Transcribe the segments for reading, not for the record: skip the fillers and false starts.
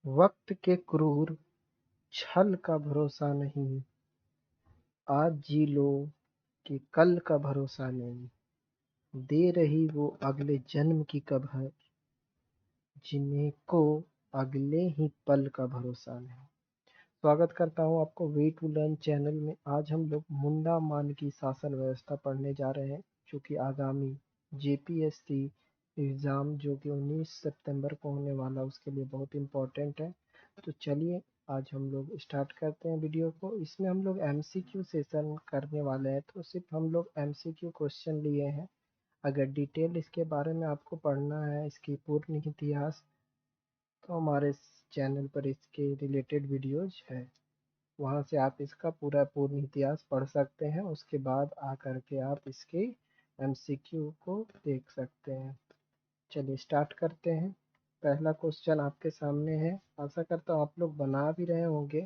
वक्त के क्रूर छल का भरोसा नहीं, आज जी लो कि कल का भरोसा नहीं, दे रही वो अगले जन्म की खबर, जिन्हें को अगले ही पल का भरोसा नहीं। स्वागत करता हूँ आपको वे टू लर्न चैनल में। आज हम लोग मुंडा मान की शासन व्यवस्था पढ़ने जा रहे हैं, जो कि आगामी जेपीएससी एग्ज़ाम जो कि 19 सितंबर को होने वाला, उसके लिए बहुत इम्पोर्टेंट है। तो चलिए आज हम लोग स्टार्ट करते हैं वीडियो को। इसमें हम लोग एमसीक्यू सेशन करने वाले हैं, तो सिर्फ हम लोग एमसीक्यू क्वेश्चन लिए हैं। अगर डिटेल इसके बारे में आपको पढ़ना है, इसकी पूर्ण इतिहास, तो हमारे चैनल पर इसके रिलेटेड वीडियोज है, वहाँ से आप इसका पूर्ण इतिहास पढ़ सकते हैं। उसके बाद आकर के आप इसके एमसीक्यू को देख सकते हैं। चलिए स्टार्ट करते हैं। पहला क्वेश्चन आपके सामने है, आशा करता हूँ आप लोग बना भी रहे होंगे।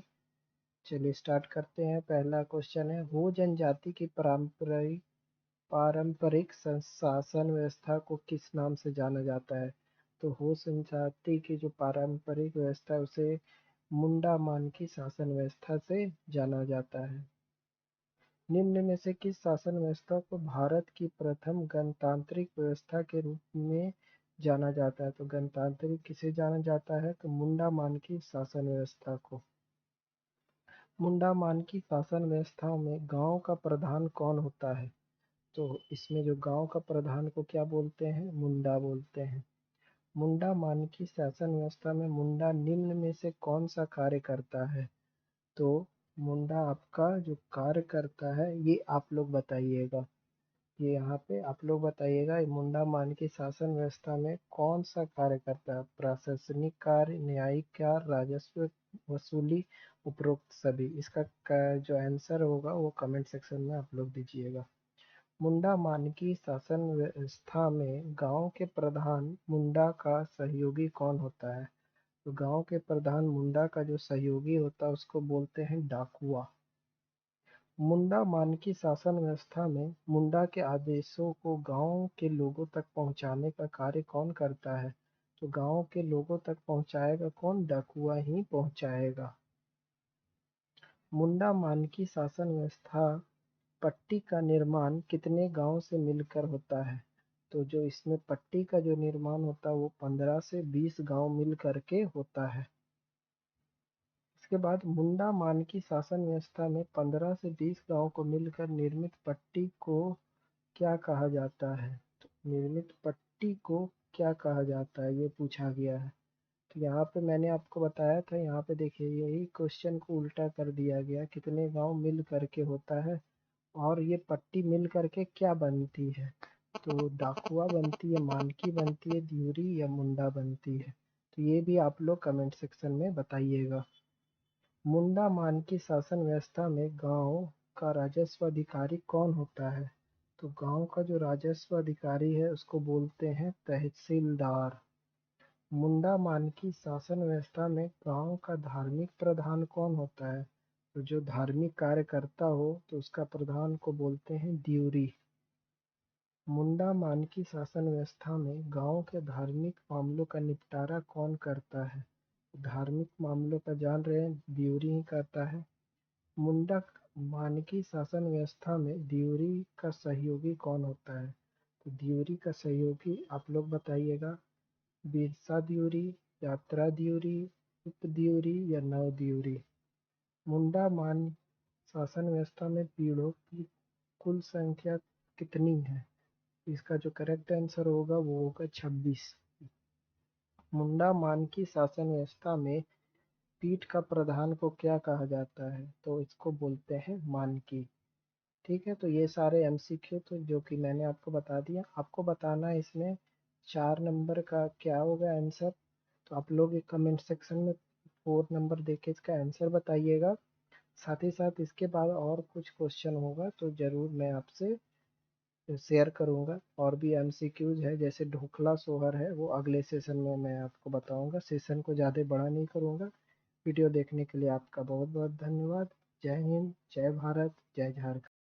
चलिए स्टार्ट करते हैं। पहला क्वेश्चन है, हो जनजाति की पारंपरिक शासन व्यवस्था को किस नाम से जाना जाता है? तो हो जनजाति की जो पारंपरिक व्यवस्था है उसे मुंडा मान की शासन व्यवस्था से जाना जाता है। निम्न में से किस शासन व्यवस्था को भारत की प्रथम गणतांत्रिक व्यवस्था के रूप में जाना जाता है? तो गणतांत्रिक किसे जाना जाता है? तो मुंडा मान की शासन व्यवस्था को। मुंडा मान की शासन व्यवस्थाओं में गांव का प्रधान कौन होता है? तो इसमें जो गांव का प्रधान को क्या बोलते हैं? मुंडा बोलते हैं। मुंडा मान की शासन व्यवस्था में मुंडा निम्न में से कौन सा कार्य करता है? तो मुंडा आपका जो कार्य करता है ये आप लोग बताइएगा। ये यहाँ पे आप लोग बताइएगा, मुंडा मान की शासन व्यवस्था में कौन सा कार्य करता है? प्रशासनिक कार्य, न्यायिक कार्य, राजस्व वसूली, उपरोक्त सभी। इसका जो आंसर होगा वो कमेंट सेक्शन में आप लोग दीजिएगा। मुंडा मान की शासन व्यवस्था में गांव के प्रधान मुंडा का सहयोगी कौन होता है? तो गांव के प्रधान मुंडा का जो सहयोगी होता है उसको बोलते हैं डाकुआ। मुंडा मान की शासन व्यवस्था में मुंडा के आदेशों को गांव के लोगों तक पहुंचाने का कार्य कौन करता है? तो गांव के लोगों तक पहुंचाएगा कौन? डाकुआ ही पहुंचाएगा। मुंडा मान की शासन व्यवस्था पट्टी का निर्माण कितने गांव से मिलकर होता है? तो जो इसमें पट्टी का जो निर्माण होता है वो 15 से 20 गांव मिल करके होता है। इसके बाद मुंडा मान की शासन व्यवस्था में 15 से 20 गांव को मिलकर निर्मित पट्टी को क्या कहा जाता है? तो निर्मित पट्टी को क्या कहा जाता है ये पूछा गया है। तो यहाँ पे मैंने आपको बताया था, यहाँ पे देखिए यही क्वेश्चन को उल्टा कर दिया गया, कितने गांव मिल करके होता है और ये पट्टी मिल करके क्या बनती है? तो डाकुआ बनती है, मानकी बनती है, ड्यूरी या मुंडा बनती है। तो ये भी आप लोग कमेंट सेक्शन में बताइएगा। मुंडा मान की शासन व्यवस्था में गांव का राजस्व अधिकारी कौन होता है? तो गांव का जो राजस्व अधिकारी है उसको बोलते हैं तहसीलदार। मुंडा मान की शासन व्यवस्था में गांव का धार्मिक प्रधान कौन होता है? तो जो धार्मिक कार्य करता हो तो उसका प्रधान को बोलते हैं ड्यूरी। मुंडा मान की शासन व्यवस्था में गांव के धार्मिक मामलों का निपटारा कौन करता है? धार्मिक मामलों का जान रहे हैं, ड्यूरी ही करता है। मुंडा मान की शासन व्यवस्था में ड्यूरी का सहयोगी कौन होता है? तो ड्यूरी का सहयोगी आप लोग बताइएगा। बिरसा ड्यूरी, यात्रा ड्यूरी, उप ड्यूरी या नव ड्यूरी। मुंडा मान शासन व्यवस्था में पीड़ों की कुल संख्या कितनी है? इसका जो करेक्ट आंसर होगा वो होगा 26। मुंडा मान की शासन व्यवस्था में पीठ का प्रधान को क्या कहा जाता है? तो इसको बोलते हैं मानकी। ठीक है, तो ये सारे एमसीक्यू तो जो कि मैंने आपको बता दिया। आपको बताना है इसमें 4 नंबर का क्या होगा आंसर। तो आप लोग एक कमेंट सेक्शन में 4 नंबर देके इसका आंसर बताइएगा। साथ ही साथ इसके बाद और कुछ क्वेश्चन होगा तो ज़रूर मैं आपसे शेयर करूंगा। और भी एमसीक्यूज है, जैसे ढोकला सोहर है, वो अगले सेशन में मैं आपको बताऊंगा। सेशन को ज़्यादा बड़ा नहीं करूंगा। वीडियो देखने के लिए आपका बहुत बहुत धन्यवाद। जय हिंद, जय भारत, जय झारखंड।